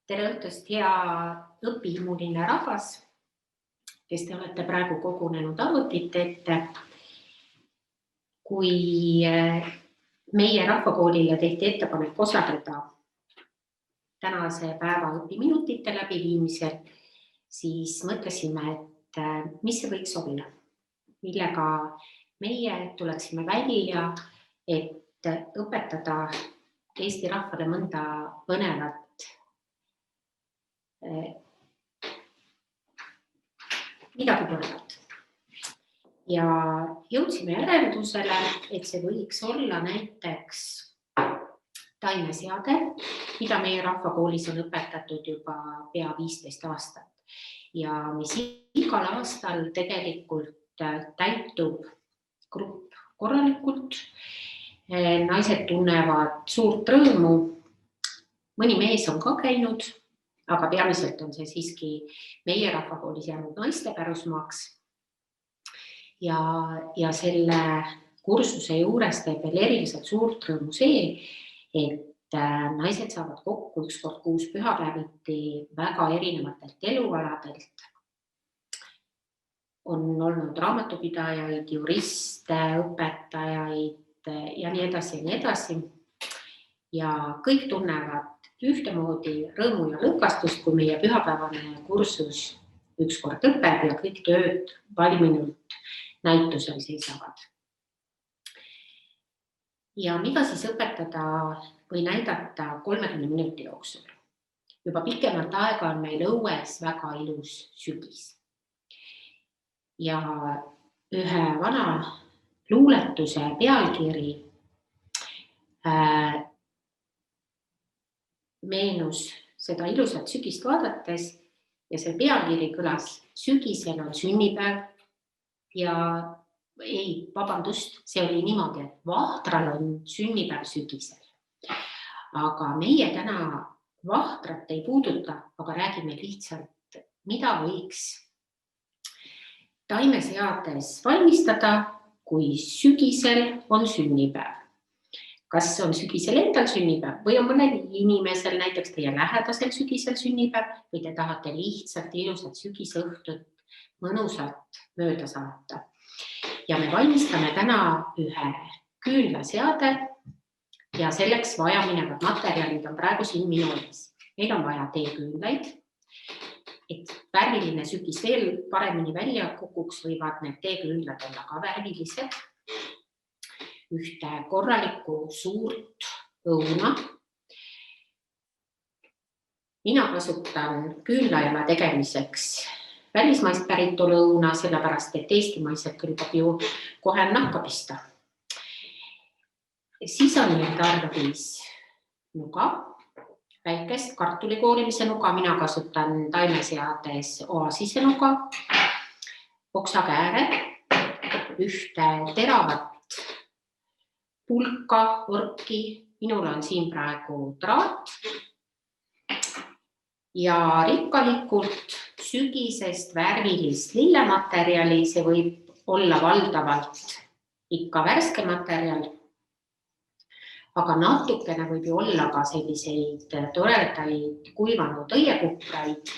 Tere õhtust, hea õpihimuline rahvas, kes te olete praegu kogunenud arvutite ette. Kui meie rahvakoolile tehti ettepanek osaleda tänase päeva õpiminutite läbiviimisel, siis mõtlesime, et mis see võiks olla, millega meie tuleksime välja, et õpetada Eesti rahvale mõnda põnevat midagi põnevat. Ja jõudsime järeldusele, et see võiks olla näiteks taimeseade, mida meie rahvakoolis on õpetatud juba pea 15 aastat ja mis igal aastal tegelikult täitub grupp korralikult. Naised tunnevad suurt rõõmu, mõni mees on ka käinud, aga peamiselt on see siiski meie rahvakoolis jäänud naiste pärusmaaks. Ja selle kursuse juures teeb veel eriliselt suurt rõõmu see, et naised saavad kokku 1 kord kuus pühapäeviti väga erinevatelt elualadelt. On olnud raamatupidajaid, juriste, õpetajaid ja nii edasi ja nii edasi. Ja kõik tunnevad ühtemoodi rõõmu ja lõõgastust, kui meie pühapäevane kursus 1 kord õpeb ja kõik tööd valminult näitusel seisavad. Ja mida siis õpetada või näidata 30 minuti jooksul? Juba pikemat aega on meil õues väga ilus sügis. Ja ühe vana luuletuse pealkiri meenus seda ilusat sügist vaadates ja see pealkiri kõlas: sügisel on sünnipäev ja vabandust, see oli niimoodi, et Vahtral on sünnipäev sügisel. Aga meie täna Vahtrat ei puuduta, aga räägime lihtsalt, mida võiks taimeseades valmistada, kui sügisel on sünnipäev. Kas on sügisel endal sünnipäev või on mõnel inimesel, näiteks teie lähedasel sügisel sünnipäev või te tahate lihtsalt ilusat sügisõhtut mõnusalt mööda saata. Ja me valmistame täna ühe küünlaseade ja selleks vajaminevad materjalid on praegu siin minu ees. Meil on vaja teeküünlaid, et värviline sügis veel paremini välja kukuks, võivad need teeküünlad olla ka värvilised. Ühte korralikku suurt õuna. Mina kasutan küünlajala tegemiseks välismaist päritolu õuna, sellepärast et eestimaised kõlbab ju kohe nahka pista. Siis on meil tarvis nuga, väikest kartulikoorimise nuga, mina kasutan taimeseades oasise nuga, oksakääre, ühte teravat pulka, orki, minul on siin praegu traat ja rikkalikult sügisest värvilist lillematerjali, see võib olla valdavalt ikka värske materjal, aga natukene võib ju olla ka selliseid toredaid kuivanud õiekupraid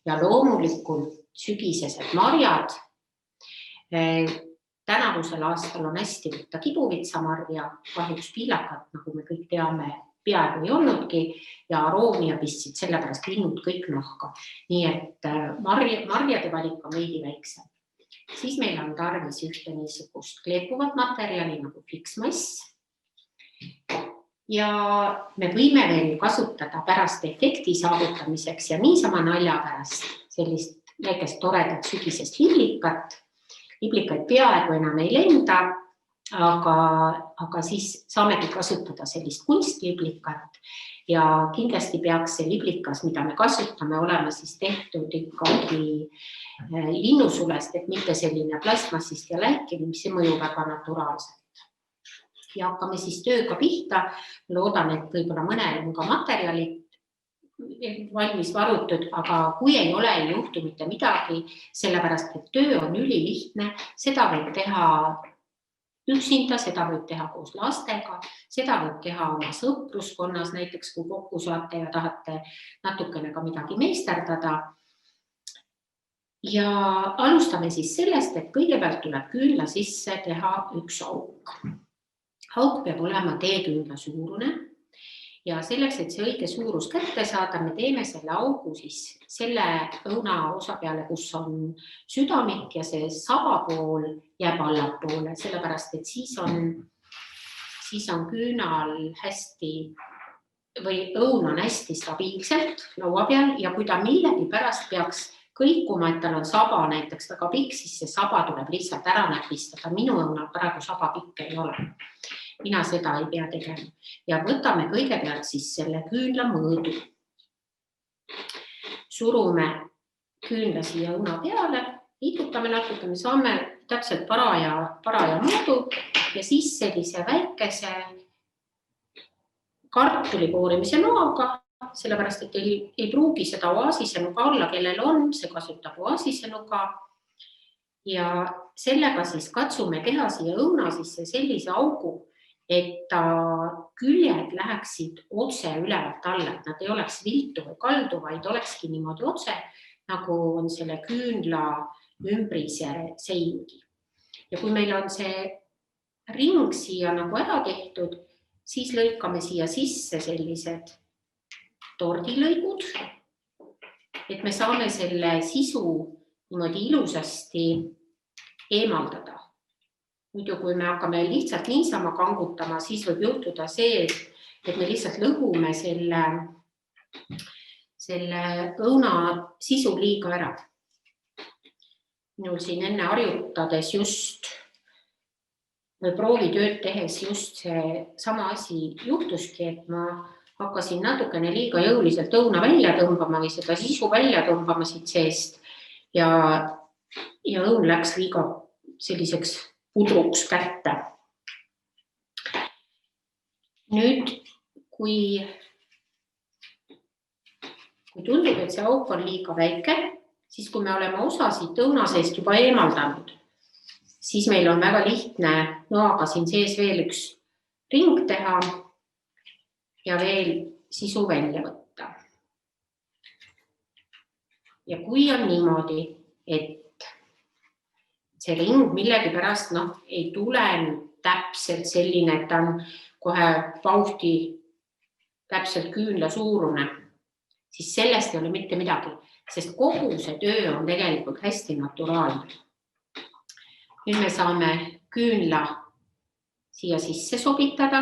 ja loomulikult sügisesed marjad. Tänavusel aastal on hästi võtta kibuvitsamarja, kahjuks piilakat, nagu me kõik teame, peaaegu ei olnudki ja aroomi ja pistsid sellepärast linnud kõik nahka. Nii et marjade valik on veidi väiksem. Siis meil on tarvis ühte niisugust kleepuvat materjali nagu fiksmass. Ja me võime veel kasutada pärast efekti saavutamiseks ja niisama nalja pärast sellist väikest toredat sügisest liblikat. Liblikaid peaaegu enam ei lenda, aga siis saamegi kasutada sellist kunstliblikat ja kindlasti peaks see liblikas, mida me kasutame, olema siis tehtud ikkagi linnusulest, et mitte selline plastmassist ja läikini, mis ei mõju väga naturaalselt. Ja hakkame siis tööga pihta. Loodan, et võib-olla mõnel on ka materjalid valmis varutud, aga kui ei ole, ei juhtu mitte midagi, sellepärast et töö on ülilihtne, seda võib teha üksinda, seda võib teha koos lastega, seda võib teha oma sõpruskonnas, näiteks kui kokku saate ja tahate natukene ka midagi meisterdada. Ja alustame siis sellest, et kõigepealt tuleb küünla sisse teha üks auk. Auk peab olema teeküünla suurune ja selleks, et see õige suurus kätte saada, me teeme selle augu siis selle õuna osa peale, kus on südamik ja see sabapool jääb allapoole, sellepärast, et siis on küünal hästi või õun on hästi stabiilselt laua peal ja kui ta millegi pärast peaks kõikuma, et tal on saba näiteks väga pikk, siis see saba tuleb lihtsalt ära näpistada. Minu õunal praegu saba pikk ei ole. Mina seda ei pea tegema. Ja võtame kõigepealt siis selle küünla mõõdu. Surume küünla siia õuna peale, liigutame natuke, me saame täpselt paraja mõõdu ja siis sellise väikese kartuli koorimise noaga, sellepärast, et ei pruugi seda oasisenuga olla, kellel on, see kasutab oasisenuga. Ja sellega siis katsume teha siia õuna sisse sellise augu, et küljed läheksid otse ülevalt alla, et nad ei oleks viltu või kaldu, vaid olekski niimoodi otse, nagu on selle küünla ümbrise seingi. Ja kui meil on see ring siia nagu ära tehtud, siis lõikame siia sisse sellised tordilõigud, et me saame selle sisu niimoodi ilusasti eemaldada. Muidu, kui me hakkame lihtsalt niisama kangutama, siis võib juhtuda see, et me lihtsalt lõhume selle õuna sisu liiga ära. Minul siin enne harjutades just või proovitööd tehes just see sama asi juhtuski, et ma hakkasin natukene liiga jõuliselt õuna välja tõmbama või seda sisu välja tõmbama siit seest ja õun läks liiga selliseks pudruks kätte. Nüüd, kui tundub, et see auk on liiga väike, siis kui me oleme osa siit õuna seest juba eemaldanud, siis meil on väga lihtne noaga siin sees veel üks ring teha ja veel sisu välja võtta. Ja kui on niimoodi, et see ring millegi pärast ei tule täpselt selline, et ta on kohe pauhti täpselt küünla suurune, siis sellest ei ole mitte midagi, sest kogu see töö on tegelikult hästi naturaalne. Nüüd me saame küünla siia sisse sobitada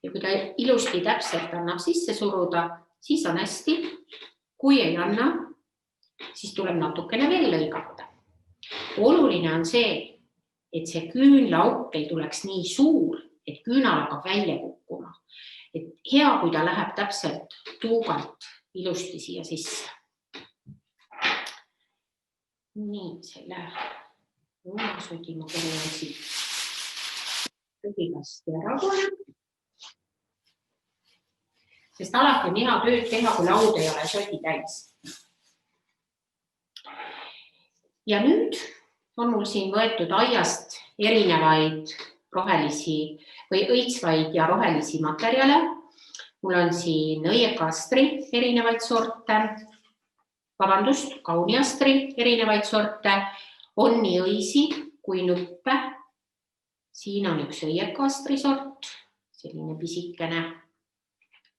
ja kui ta ilusti täpselt annab sisse suruda, siis on hästi. Kui ei anna, siis tuleb natukene veel lõigata. Oluline on see, et see küünlaauk ei tuleks nii suur, et küünal hakkab välja kukkuma. Et hea, kui ta läheb täpselt tuugalt ilusti siia sisse. Nii, selle õunasodi ma kogunen siit kõigasti ära kohe. Sest alati on hea tööd teha, kui laud ei ole sodi täis. Ja nüüd on mul siin võetud aiast erinevaid rohelisi või õitsvaid ja rohelisi materjale. Mul on siin õiekastri erinevaid sorte, kauniastri erinevaid sorte, on nii õisi kui nuppe. Siin on üks õiekastri sort, selline pisikene.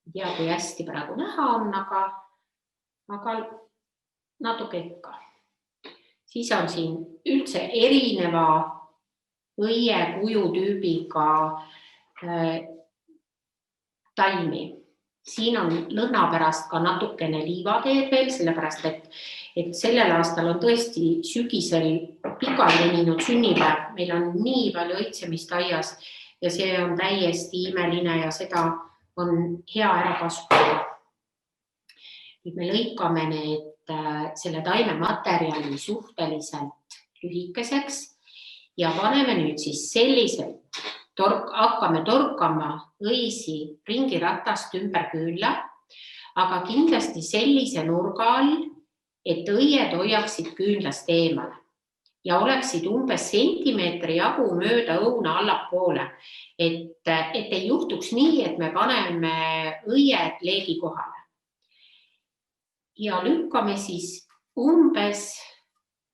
Ei tea, kui hästi praegu näha on, aga natuke ikka. Siis on siin üldse erineva õie kujutüübiga taimi. Siin on lõhna pärast ka natukene liivateed veel, sellepärast, et sellel aastal on tõesti sügisel pikalt veninud sünnipäev. Meil on nii palju õitsemist aias ja see on täiesti imeline ja seda on hea ära kasutada. Nüüd me lõikame selle taimematerjali suhteliselt lühikeseks ja paneme nüüd siis selliselt, hakkame torkama õisi ringiratast ümber küünla, aga kindlasti sellise nurga all, et õied hoiaksid küünlast eemale. ja oleksid umbes sentimeetri jagu mööda õuna allapoole, et ei juhtuks nii, et me paneme õied leegi kohale. Ja lükkame siis umbes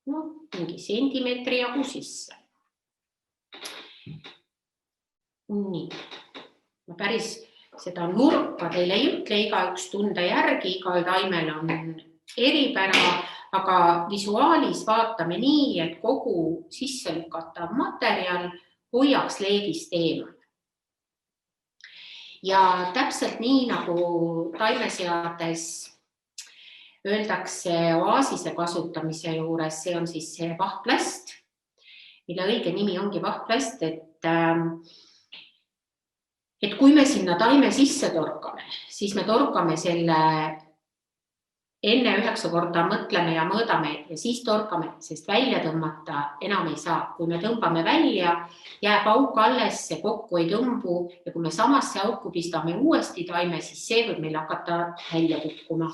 mingi sentimeetri jagu sisse. Nii, ma päris seda nurka teile ei ütle, igaüks tunde järgi, igal taimel on eripära, aga visuaalis vaatame nii, et kogu sisse lükatav materjal hoiaks leegist eemal. Ja täpselt nii, nagu taimeseades öeldakse oaasise kasutamise juures, see on siis see vahtplast, mille õige nimi ongi vahtplast, et kui me sinna taime sisse torkame, siis me torkame selle enne 9 korda mõtleme ja mõõdame ja siis torkame, sest välja tõmmata enam ei saa. Kui me tõmbame välja, jääb auk alles, see kokku ei tõmbu ja kui me samasse auku pistame uuesti taime, siis see võib meil hakata välja kukkuma.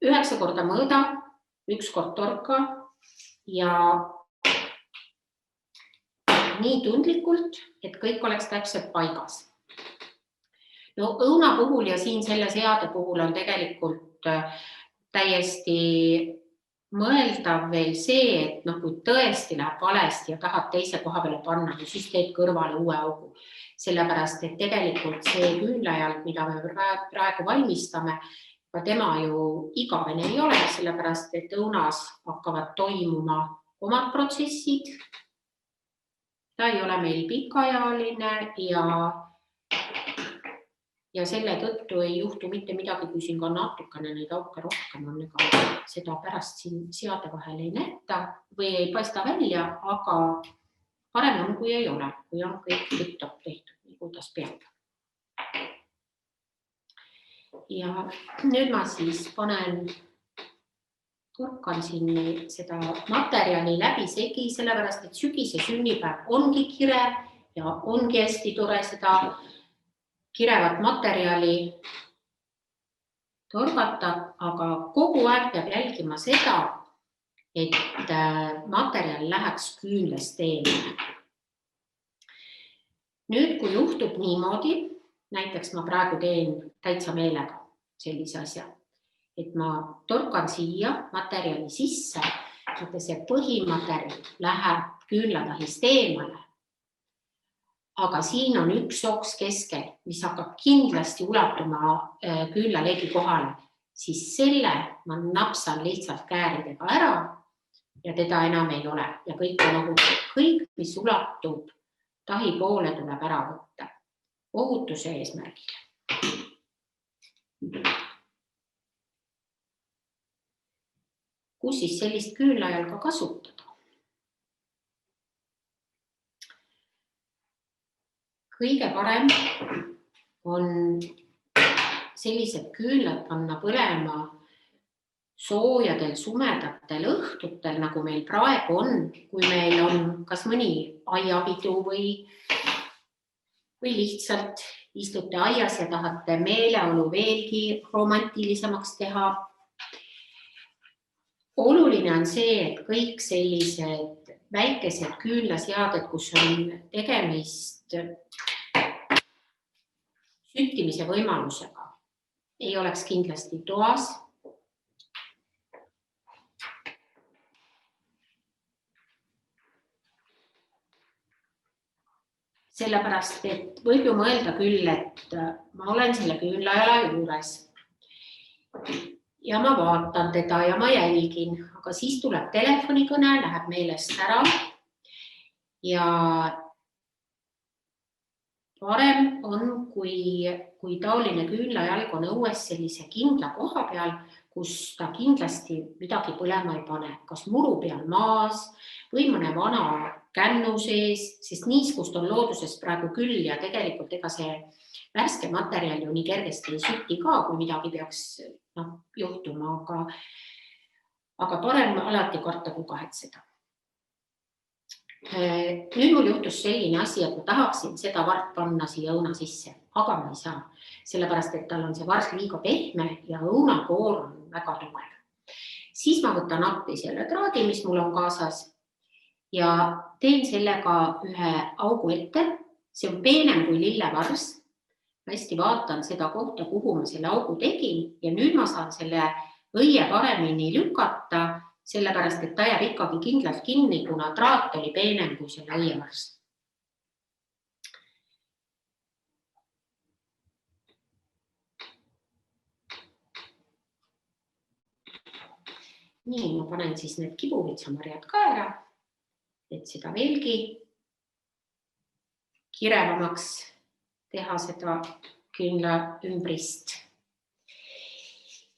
9 korda mõõda, 1 kord torka ja nii tundlikult, et kõik oleks täpselt paigas. No õuna puhul ja siin selle seade puhul on tegelikult täiesti mõeldav veel see, et kui tõesti läheb valesti ja tahad teise koha peale panna, siis teed kõrvale uue augu. Sellepärast, et tegelikult see küünlajalg, mida me praegu valmistame, tema ju igavene ei ole, sellepärast, et õunas hakkavad toimuma omad protsessid. Ta ei ole meil pikajaline ja selle tõttu ei juhtu mitte midagi, kui siin ka natukene neid auke rohkem on, ega seda pärast siin seade vahel ei näeta või ei paista välja, aga parem on, kui ei ole, kui on kõik tipp-topp tehtud, nii kuidas peab. Ja nüüd ma siis torkan siin seda materjali läbi segi, sellepärast, et sügise sünnipäev ongi kirev ja ongi hästi tore seda kirevat materjali torgata, aga kogu aeg peab jälgima seda, et materjal läheks küünlast eemale. Nüüd, kui juhtub niimoodi, näiteks ma praegu teen täitsa meelega sellise asja, et ma torkan siia materjali sisse, et see põhimaterjal läheb küünlatahist eemale, aga siin on üks oks keskel, mis hakkab kindlasti ulatuma küünlaleegi kohale, siis selle ma napsan lihtsalt kääridega ära ja teda enam ei ole. Ja kõik, mis ulatub tahi poole, tuleb ära võtta ohutuse eesmärgil. Kus siis sellist küünlajalga kasutada? Kõige parem on sellised küünlad panna põlema soojadel, sumedatel õhtutel, nagu meil praegu on, kui meil on kas mõni aiapidu või lihtsalt istute aias ja tahate meeleolu veelgi romantilisemaks teha. Oluline on see, et kõik sellised väikesed küünlaseaded, kus on tegemist süttimise võimalusega, ei oleks kindlasti toas. Sellepärast, et võib ju mõelda küll, et ma olen selle küünlajala juures ja ma vaatan teda ja ma jälgin, aga siis tuleb telefonikõne, läheb meelest ära ja parem on, kui taoline küünlajalg on õues sellise kindla koha peal, kus ta kindlasti midagi põlema ei pane, kas muru peal maas või mõne vana kännu sees, sest niiskust on looduses praegu küll ja tegelikult ega see värske materjal ju nii kergesti ei süti ka, kui midagi peaks juhtuma, aga parem alati karta kui kahetseda. Nüüd mul juhtus selline asi, et ma tahaksin seda vart panna siia õuna sisse, aga ma ei saa, sellepärast, et tal on see vart liiga pehme ja õunakoor on väga tugev. Siis ma võtan appi selle traadi, mis mul on kaasas ja teen sellega ühe augu ette. See on peenem kui lillevars. Ma hästi vaatan seda kohta, kuhu ma selle augu tegin ja nüüd ma saan selle õie paremini lükata, sellepärast, et ta jääb ikkagi kindlalt kinni, kuna traat oli peenem kui selle õievars. Nii, ma panen siis need kibuvitsamarjad ka ära, et seda veelgi kirevamaks teha seda küünla ümbrist.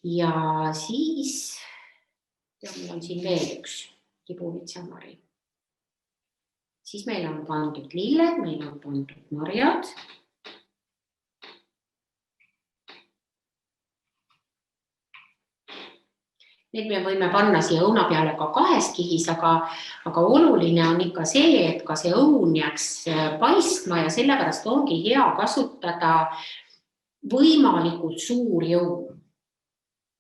Ja siis, mul on siin veel üks kibuvitsamari. Siis meil on pandud lilled, meil on pandud marjad. Need me võime panna siia õuna peale ka 2 kihis, aga oluline on ikka see, et ka see õun jääks paistma ja sellepärast ongi hea kasutada võimalikult suuri õun.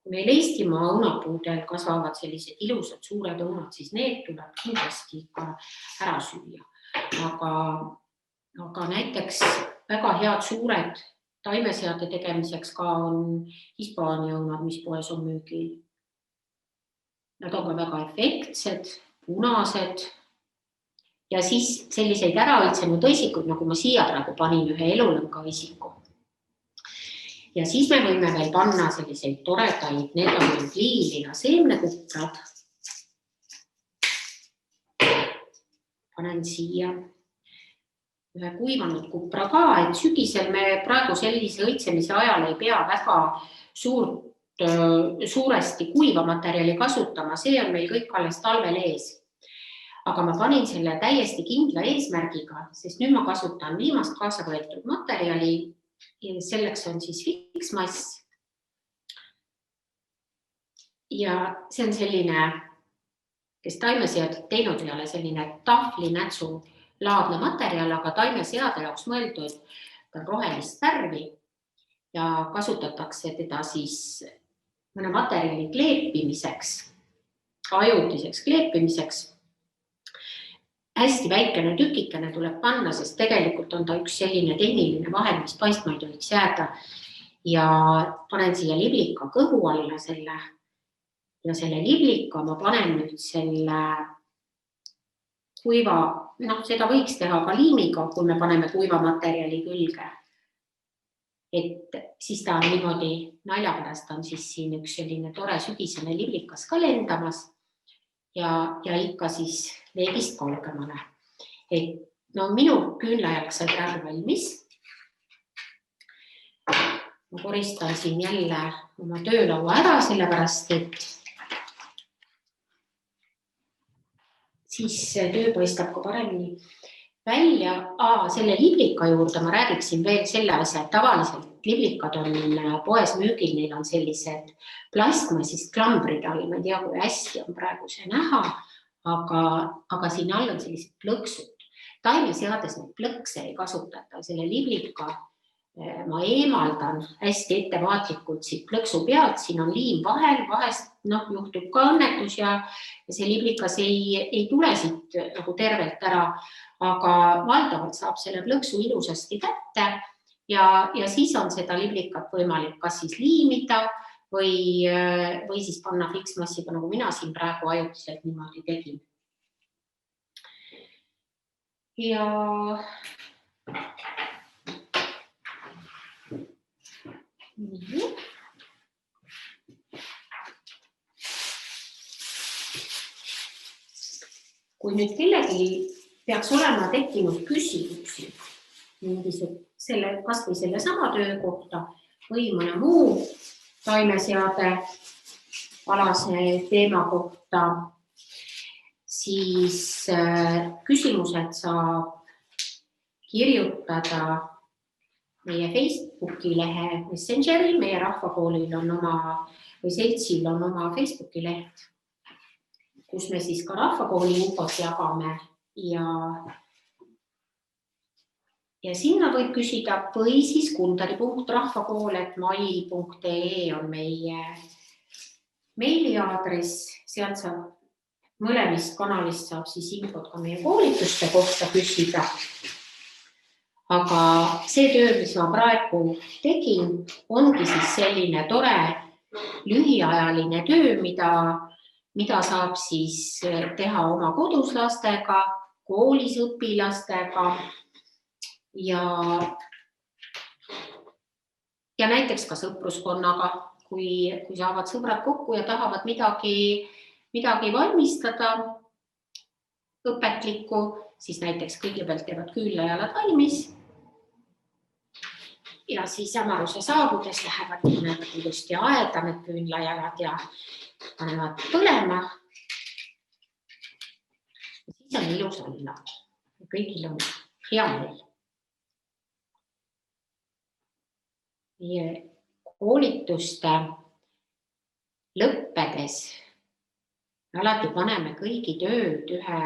Kui meil Eestimaa õunapuudel kasvavad sellised ilusad suured õunad, siis need tuleb kindlasti ka ära süüa. Aga näiteks väga head suured taimeseade tegemiseks ka on Hispaania õunad, mis poes on müügil. Nad on ka väga efektsed, punased ja siis selliseid äraõitsenud õisikuid, nagu ma siia praegu panin ühe elulõnka õisiku. Ja siis me võime veel panna selliseid toredaid, need on liilina seemnekuprad. Panen siia ühe kuivanud kupra ka, et sügisel me praegu sellise õitsemise ajal ei pea väga suuresti kuiva materjali kasutama, see on meil kõik alles talvel ees. Aga ma panin selle täiesti kindla eesmärgiga, sest nüüd ma kasutan viimast kaasa võetud materjali ja selleks on siis fiksmass. Ja see on selline, kes taimeseadet teinud ei ole, selline tahvlinätsu laadne materjal, aga taimeseade jaoks mõeldud, ta on rohelist värvi ja kasutatakse teda siis mõne materjali kleepimiseks, ajutiseks kleepimiseks. Hästi väikene tükikene tuleb panna, sest tegelikult on ta üks selline tehniline vahend, mis paistma ei tohiks jääda. Ja panen siia liblika kõhu alla selle ja selle liblika ma panen nüüd selle kuiva, seda võiks teha ka liimiga, kui me paneme kuiva materjali külge. Et siis ta on niimoodi nalja pärast on siis siin üks selline tore sügisene liblikas ka lendamas ja ikka siis leegist kaugemale. Et minu küünlajälg sai praegu valmis. Ma koristan siin jälle oma töölaua ära, sellepärast et siis töö paistab ka paremini välja. Selle liblika juurde ma räägiksin veel selle asja, et tavaliselt liblikad on poes müügil, neil on sellised plastmassist klambrid all, ma ei tea, kui hästi on praegu see näha, aga siin all on sellised plõksud. Taimeseades neid plõkse ei kasutata, selle liblika ma eemaldan hästi ettevaatlikult siit plõksu pealt, siin on liim vahel, vahest juhtub ka õnnetus ja see liblikas ei tule siit nagu tervelt ära, aga valdavalt saab selle plõksu ilusasti kätte ja siis on seda liblikat võimalik kas siis liimida või siis panna fiksmassiga, nagu mina siin praegu ajutiselt niimoodi tegin. Ja nii. Kui nüüd kellegi peaks olema tekkinud küsimusi kas või selle sama töö kohta või mõne muu taimeseade alase teema kohta, siis küsimused saab kirjutada meie Facebooki lehe Messengeri, meie Rahvakoolil on või seltsil on oma Facebooki leht, kus me siis ka Rahvakooli infot jagame ja sinna võib küsida või siis kundari.rahvakool@mail.ee on meie meiliaadress, sealt saab mõlemist kanalist saab siis infot ka meie koolituste kohta küsida. Aga see töö, mis ma praegu tegin, ongi siis selline tore lühiajaline töö, mida saab siis teha oma kodus lastega, koolis õpilastega ja näiteks ka sõpruskonnaga, kui saavad sõbrad kokku ja tahavad midagi valmistada õpetlikku, siis näiteks kõigepealt teevad küünlajalad valmis ja siis hämaruse saabudes lähevad ilusti aeda need küünlajalad ja panevad põlema. Siis on ilus olla. Kõigil on hea meel. Meie koolituste lõppedes alati paneme kõigi tööd ühe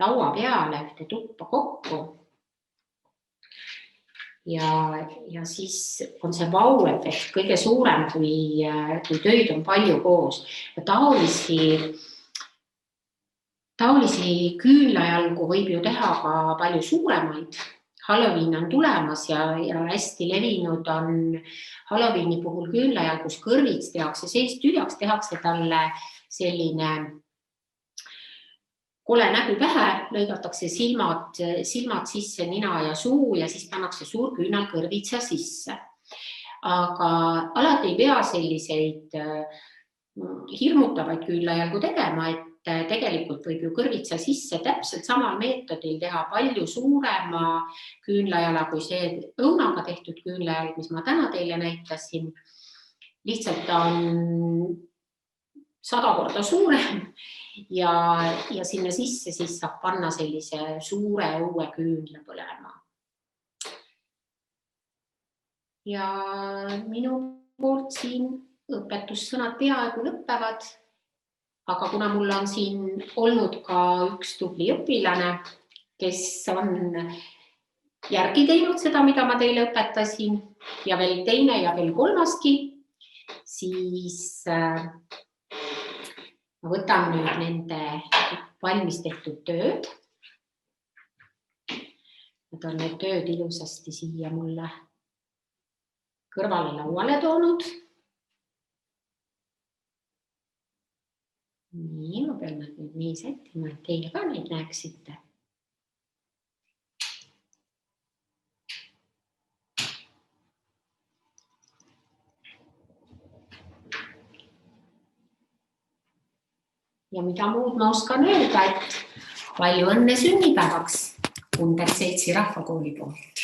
laua peale, ühte tuppa kokku. Ja siis on see vau-efekt kõige suurem, kui töid on palju koos. Taolisi küünlajalgu võib ju teha ka palju suuremaid. Halloween on tulemas ja hästi levinud on Halloweeni puhul küünlajal, kus kõrvits tehakse sees tühjaks, tehakse talle selline kole nägu pähe, lõigatakse silmad sisse, nina ja suu ja siis pannakse suur küünal kõrvitsa sisse. Aga alati ei pea selliseid hirmutavaid küünlajalgu tegema, et tegelikult võib ju kõrvitsa sisse täpselt samal meetodil teha palju suurema küünlajala kui see õunaga tehtud küünlajalg, mis ma täna teile näitasin. Lihtsalt on 100 korda suurem ja sinna sisse siis saab panna sellise suure õue küünla põlema. Ja minu poolt siin õpetussõnad peaaegu lõppevad, aga kuna mul on siin olnud ka üks tubli õpilane, kes on järgi teinud seda, mida ma teile õpetasin ja veel teine ja veel kolmaski, siis ma võtan nüüd nende valmis tehtud tööd. Nad on need tööd ilusasti siia mulle kõrvale lauale toonud. Nii, ma pean nad nüüd nii sättima, et teile ka neid näeksite. Ja mida muud ma oskan öelda, et palju õnne sünnipäevaks Kundert Seltsi Rahvakooli poolt.